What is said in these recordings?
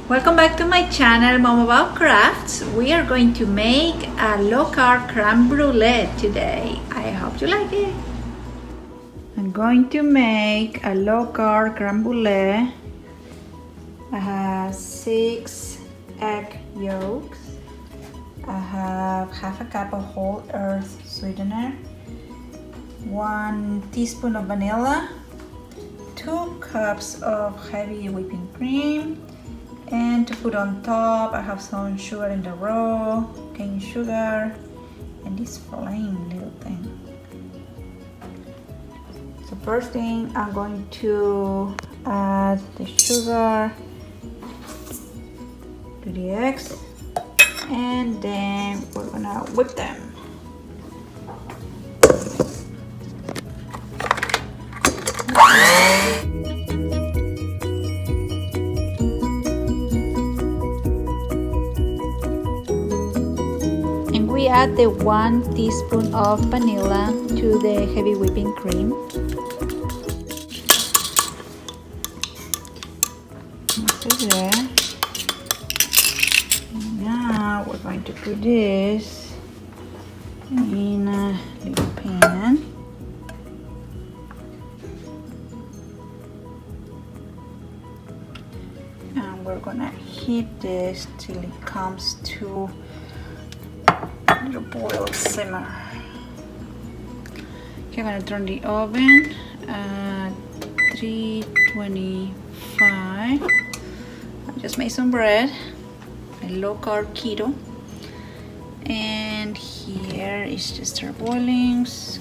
Welcome back to my channel, Mom About Crafts. We are going to make a low-carb creme brulee today. I hope you like it. I'm going to make a low-carb creme brulee. I have 6 egg yolks. I have half a cup of whole earth sweetener, 1 teaspoon of vanilla, 2 cups of heavy whipping cream, and to put on top I have some sugar in the roll, cane sugar, and this plain little thing. So first thing, I'm going to add the sugar to the eggs, and then we're gonna whip them. And we add the 1 teaspoon of vanilla to the heavy whipping cream. This is there. Now we're going to put this in a little pan. And we're gonna heat this till it comes to a little boil simmer. Okay, I'm gonna turn the oven at 325. I just made some bread, a low carb keto, and here is just start boiling. So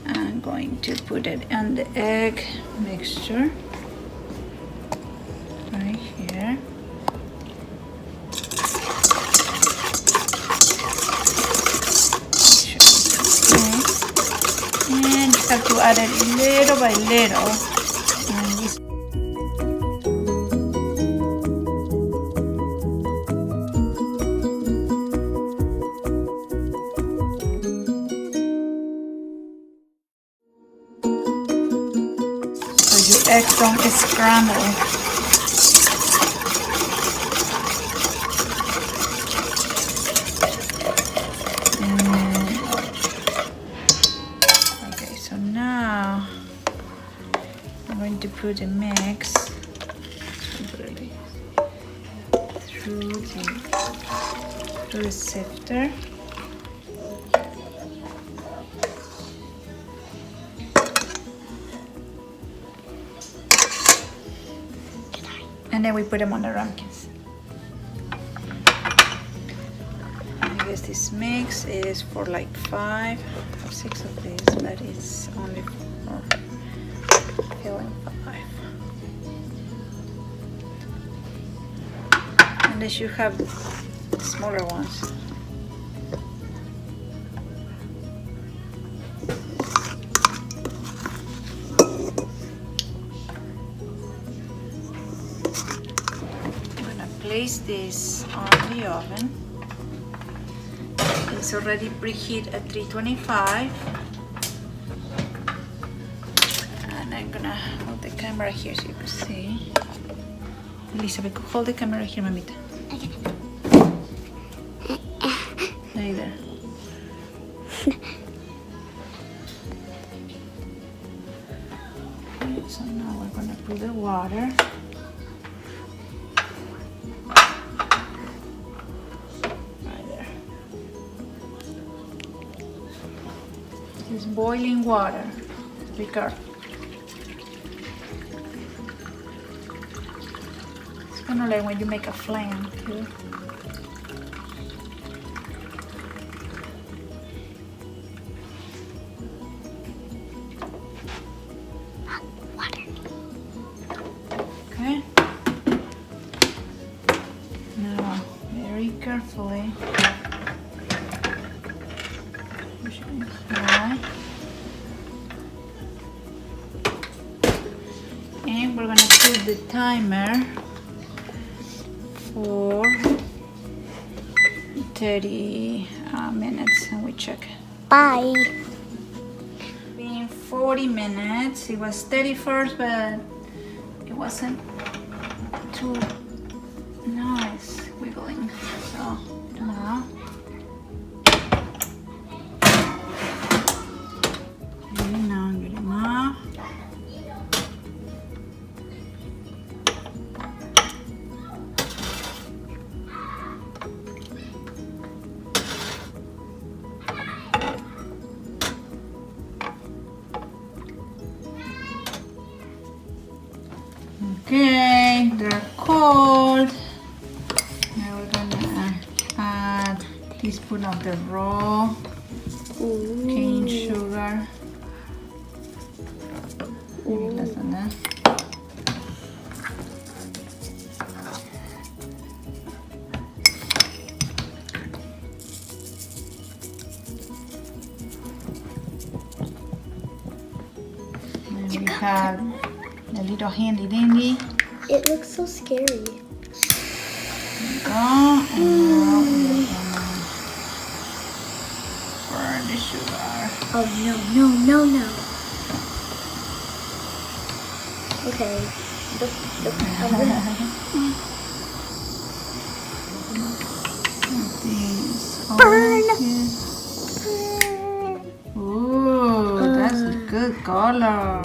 I'm going to put it on the egg mixture right here. And you have to add it little by little. Eggs don't scramble. Okay, so now I'm going to put the mix through the sifter. And then we put them on the ramequins. I guess this mix is for like 5 or 6 of these, but it's only for filling 5. Unless you have the smaller ones. Place this on the oven. It's already preheated at 325, and I'm gonna hold the camera here so you can see. Elizabeth, hold the camera here, mamita. Okay. Lay there. Okay, so now we're gonna put the water. It's boiling water. Be careful. It's kind of like when you make a flan too. Water. Okay. Now, very carefully. Push it inside. And we're gonna put the timer for 30 minutes, and we check. Bye. Been 40 minutes. It was 30 first, but wasn't too nice wiggling. So now good enough. Okay, they're cold. Now we're gonna add a teaspoon of the raw cane sugar. Maybe less than that. And we have a little handy dandy. It looks so scary. There we go. And now we're gonna burn the sugar. Oh no. Okay. Burn! Ooh, that's a good color.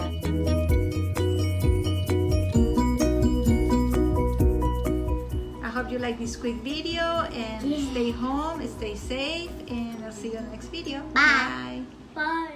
I hope you like this quick video and stay home, stay safe, and I'll see you in the next video. Bye. Bye.